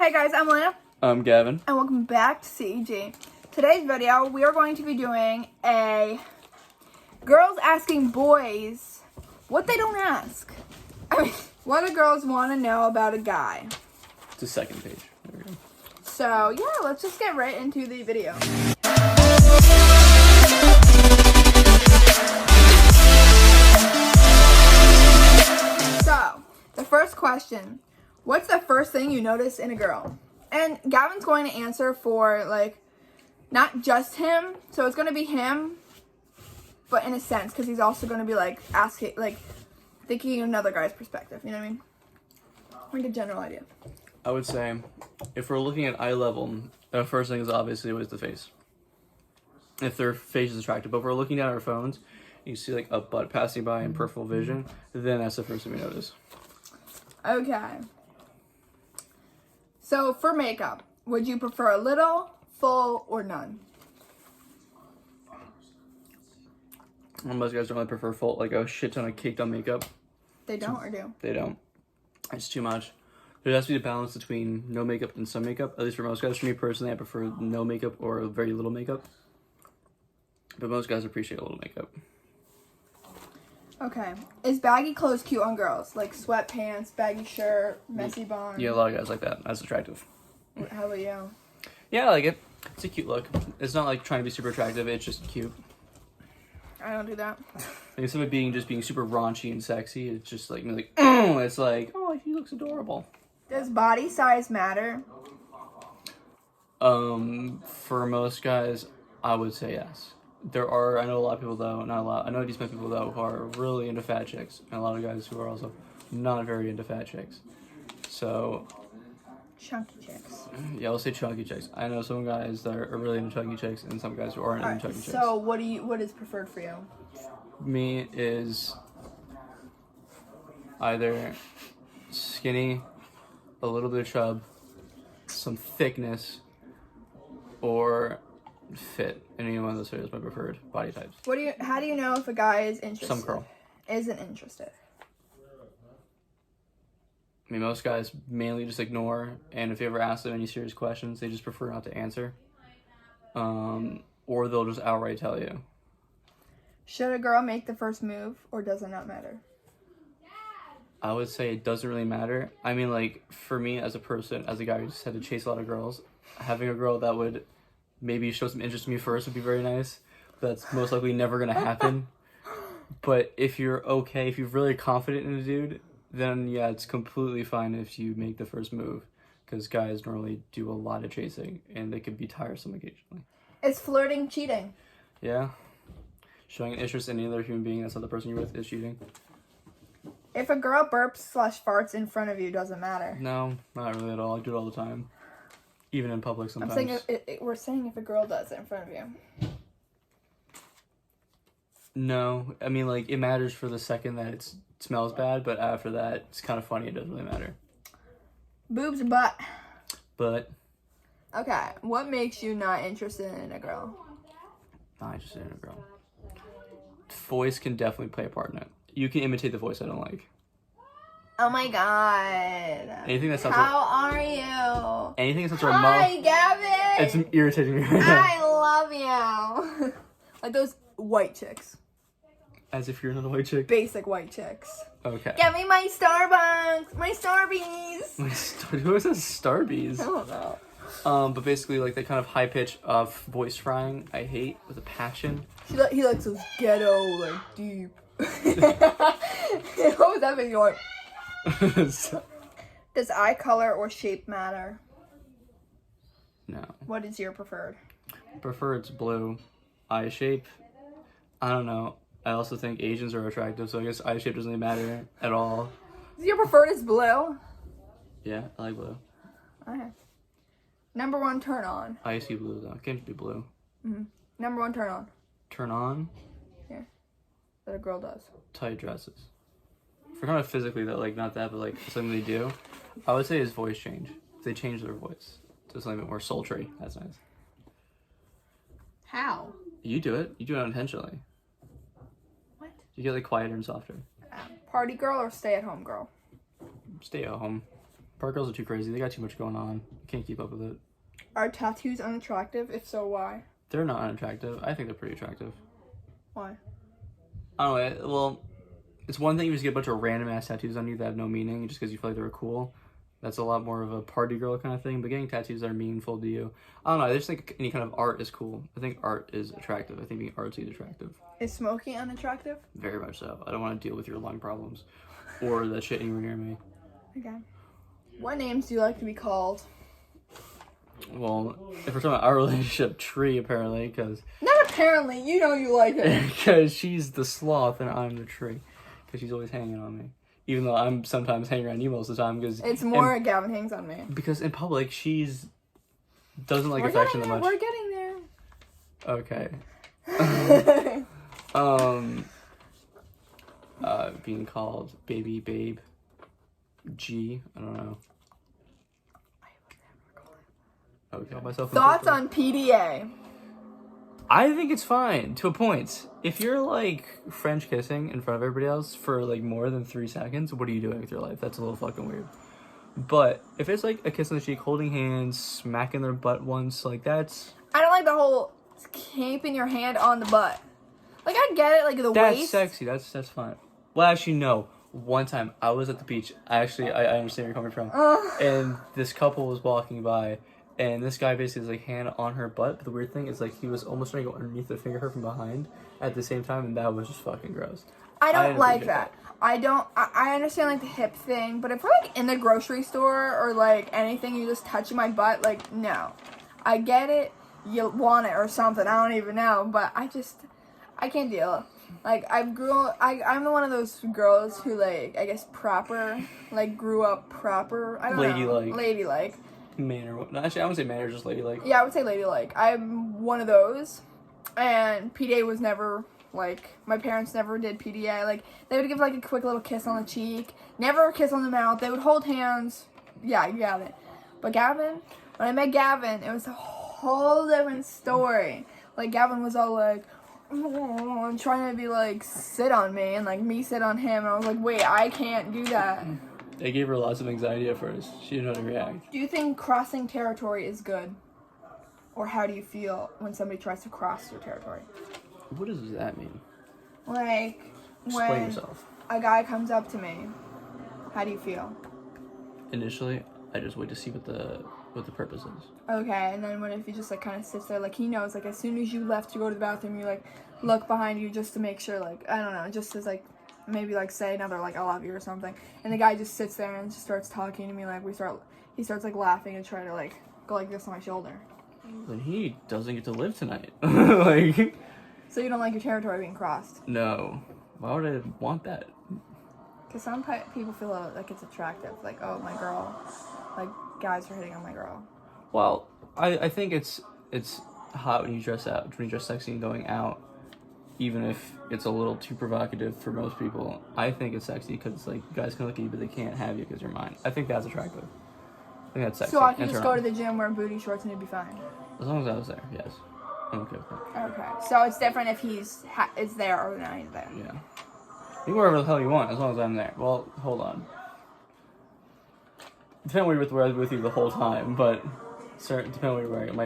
Hey guys, I'm Elaina. I'm Gavin. And welcome back to CEG. Today's video, we are going to be doing a girls asking boys what they don't ask. I mean, what do girls want to know about a guy? It's the second page. There we go. So, yeah, let's just get right into the video. So, the first question. What's the first thing you notice in a girl? And Gavin's going to answer for, like, not just him. So it's going to be him, but in a sense, because he's also going to be, like, asking, like, thinking another guy's perspective. You know what I mean? Like a general idea. I would say, if we're looking at eye level, the first thing is obviously always the face. If their face is attractive. But if we're looking at our phones, you see, like, a butt passing by in peripheral vision, then that's the first thing we notice. Okay. So, for makeup, would you prefer a little, full, or none? Most guys don't really prefer full, like a shit ton of caked on makeup. They don't or do? They don't. It's too much. There has to be a balance between no makeup and some makeup. At least for most guys. For me personally, I prefer no makeup or very little makeup. But most guys appreciate a little makeup. Okay. Is baggy clothes cute on girls? Like sweatpants, baggy shirt, messy bun? Yeah, a lot of guys like that. That's attractive. How about you? Yeah, I like it. It's a cute look. It's not like trying to be super attractive. It's just cute. I don't do that. Like, instead of being super raunchy and sexy, it's just like, it's like, oh, he looks adorable. Does body size matter? For most guys, I would say yes. I know a lot of people though, not a lot, I know decent people though who are really into fat chicks, and a lot of guys who are also not very into fat chicks. So, chunky chicks. Yeah, I'll say chunky chicks. I know some guys that are really into chunky chicks, and some guys who aren't into chunky chicks. So, what is preferred for you? Me is either skinny, a little bit of chub, some thickness, or fit. Any one of those areas my preferred body types. How do you know if a guy is interested? Some curl. Isn't interested. I mean, most guys mainly just ignore, and if you ever ask them any serious questions, they just prefer not to answer. Or they'll just outright tell you. Should a girl make the first move, or does it not matter? I would say it doesn't really matter. I mean, like, for me as a person, as a guy who just had to chase a lot of girls, having a girl that would maybe show some interest in me first would be very nice. But that's most likely never going to happen. But if you're okay, if you're really confident in a dude, then yeah, it's completely fine if you make the first move. Because guys normally do a lot of chasing, and they can be tiresome occasionally. Is flirting cheating? Yeah. Showing an interest in any other human being that's not the person you're with is cheating. If a girl burps/farts in front of you, doesn't matter. No, not really at all. I do it all the time. Even in public sometimes. I'm saying we're saying if a girl does it in front of you. No. I mean, like, it matters for the second that it smells bad, but after that, it's kind of funny. It doesn't really matter. Boobs or butt? Butt. Okay. What makes you not interested in a girl? Not interested in a girl. Voice can definitely play a part in it. You can imitate the voice I don't like. Oh my god. Anything that sounds How are you? Anything that sounds Hi, Gavin. It's irritating me right now. I love you. Like those white chicks. As if you're not a white chick? Basic white chicks. Okay. Get me my Starbucks. My Starbies. Who says Starbies? I don't know. But basically, like, the kind of high pitch of voice frying, I hate with a passion. He likes those ghetto, like, deep. What was that video like? Does eye color or shape matter? No. What is your preferred? It's blue. Eye shape, I don't know. I also think Asians are attractive, so I guess eye shape doesn't really matter at all. Your preferred is blue? Yeah, I like blue. Okay. Number one turn on. Icy blue, though. It can't be blue. Mm-hmm. Number one turn on. Turn on? Yeah. That a girl does. Tight dresses. For kind of physically, though, like, not that, but, like, something they do, I would say is voice change. If they change their voice to something a bit more sultry, that's nice. How? You do it. You do it unintentionally. What? You get, like, quieter and softer. Party girl or stay at home girl? Stay at home. Park girls are too crazy. They got too much going on. Can't keep up with it. Are tattoos unattractive? If so, why? They're not unattractive. I think they're pretty attractive. Why? I don't know. Well, it's one thing you just get a bunch of random ass tattoos on you that have no meaning just because you feel like they were cool. That's a lot more of a party girl kind of thing. But getting tattoos that are meaningful to you, I don't know. I just think any kind of art is cool. I think art is attractive. I think being artsy is attractive. Is smoking unattractive? Very much so. I don't want to deal with your lung problems or that shit anywhere near me. Okay. What names do you like to be called? Well, if we're talking about our relationship, Tree, apparently, because... Not apparently, you know you like it. Because she's the sloth and I'm the tree. Because she's always hanging on me. Even though I'm sometimes hanging around you most of the time. Because it's more Gavin hangs on me. Because in public, doesn't like affection that much. We're getting there. Okay. Being called baby, babe, G, I don't know. Okay. Myself Thoughts on PDA? I think it's fine to a point. If you're like French kissing in front of everybody else for like more than 3 seconds, what are you doing with your life? That's a little fucking weird. But if it's like a kiss on the cheek, holding hands, smacking their butt once, like that's... I don't like the whole keeping your hand on the butt. Like I get it, like the waist. That's sexy. That's fine. Well, actually, no. One time I was at the beach. I understand where you're coming from. And this couple was walking by. And this guy basically has like hand on her butt. But the weird thing is like he was almost trying to go underneath the finger her from behind at the same time, and that was just fucking gross. I don't like that. I understand like the hip thing, but if we're like in the grocery store or like anything, you just touching my butt, like no. I get it, you want it or something. I don't even know, but I can't deal. Like I'm one of those girls who like I guess proper, like grew up proper. I don't know. Ladylike. Manner. No, actually, I wouldn't say manner, just ladylike. Yeah, I would say ladylike. I'm one of those. And PDA was never, like, my parents never did PDA. Like, they would give, like, a quick little kiss on the cheek. Never a kiss on the mouth. They would hold hands. Yeah, you got it. But Gavin, when I met Gavin, it was a whole different story. Like, Gavin was all, like, trying to be, like, sit on me. And, like, me sit on him. And I was like, wait, I can't do that. It gave her lots of anxiety at first. She didn't know how to react. Do you think crossing territory is good? Or how do you feel when somebody tries to cross your territory? What does that mean? Like, explain when yourself. A guy comes up to me, how do you feel? Initially, I just wait to see what the purpose is. Okay, and then what if he just like kind of sits there, like he knows, like as soon as you left to go to the bathroom, you like look behind you just to make sure, like I don't know, just as like maybe like say another like I love you or something, and the guy just sits there and just starts talking to me, like he starts like laughing and trying to like go like this on my shoulder. Then he doesn't get to live tonight. Like. So you don't like your territory being crossed? No. Why would I want that? Because some people feel like it's attractive, like oh my girl, like guys are hitting on my girl. Well, I think it's hot when you dress sexy and going out, even if it's a little too provocative for most people. I think it's sexy because like guys can look at you but they can't have you because you're mine. I think that's attractive. I think that's sexy. So I can just go to the gym, wear booty shorts, and it'd be fine. As long as I was there, yes. I'm okay with that. Okay, so it's different if he's is there or not he's there. Yeah. You can wherever the hell you want as long as I'm there. Well, hold on. Depending on where you're with you the whole time, but depending on what you're wearing,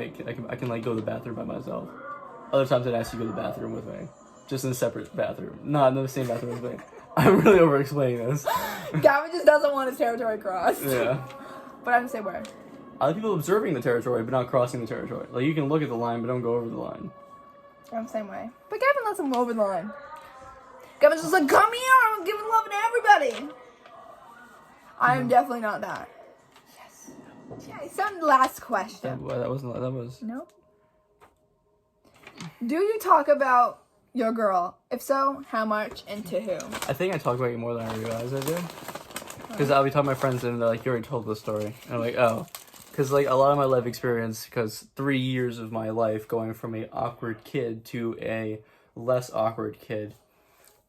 I can like go to the bathroom by myself. Other times I'd ask you to go to the bathroom with me, just in a separate bathroom, not in the same bathroom as me. I'm really over-explaining this. Gavin just doesn't want his territory crossed. Yeah. But I'm the same way. Other people observing the territory, but not crossing the territory. Like, you can look at the line, but don't go over the line. I'm the same way. But Gavin lets him go over the line. Gavin's just like, come here, I'm giving love to everybody. I am definitely not that. Yes. Yeah, some last question. That was... Nope. Do you talk about your girl? If so, how much and to who? I think I talk about you more than I realize I do. Because I'll be talking to my friends and they're like, you already told the story. And I'm like, oh. Because, like, a lot of my life experience, because 3 years of my life going from a awkward kid to a less awkward kid.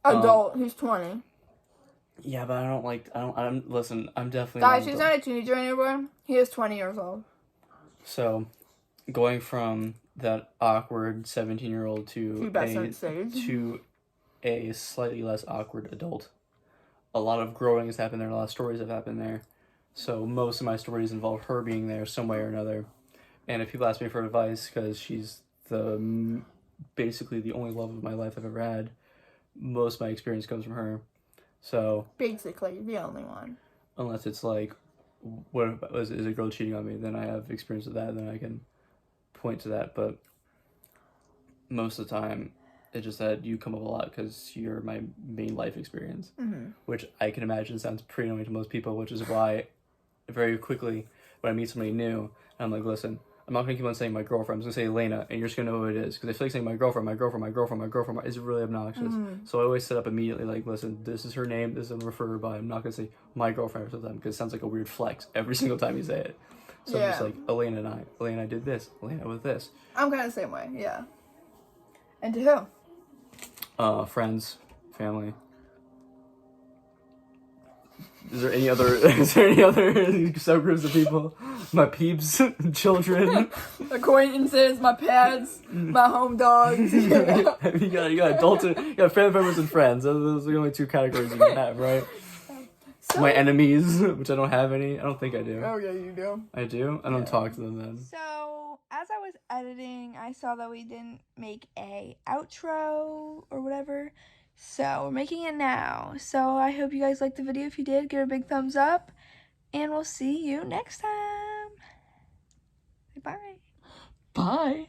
Adult, who's 20. Yeah, but listen, I'm definitely Guys, he's not a teenager anymore. He is 20 years old. So, going from that awkward 17-year-old to a slightly less awkward adult. A lot of growing has happened there, a lot of stories have happened there. So most of my stories involve her being there some way or another. And if people ask me for advice, because she's basically the only love of my life I've ever had, most of my experience comes from her. So basically the only one. Unless it's like, what is a girl cheating on me? Then I have experience with that, and then I can point to that. But most of the time, it's just that you come up a lot because you're my main life experience, which I can imagine sounds pretty annoying to most people, which is why very quickly when I meet somebody new, I'm like, listen, I'm not going to keep on saying my girlfriend. I'm just going to say Elaina, and you're just going to know who it is. Because I feel like saying my girlfriend is really obnoxious. So I always set up immediately, like, listen, this is her name. This is I'm refer her by. I'm not going to say my girlfriend every time because it sounds like a weird flex every single time you say it. So I'm just like, Elaina and I did this. Elaina with this. I'm kind of the same way, yeah. And to who? Friends, family. Is there any other subgroups of people? My peeps, children, acquaintances, my pets, my home dogs. you got adults, you got family members and friends. Those are the only two categories you can have, right? So, my enemies, which I don't have any. I don't think I do. Oh yeah, you do. I do? I don't talk to them then. So, as I was editing, I saw that we didn't make a outro or whatever. So, we're making it now. So, I hope you guys liked the video. If you did, give it a big thumbs up. And we'll see you next time. Bye. Bye.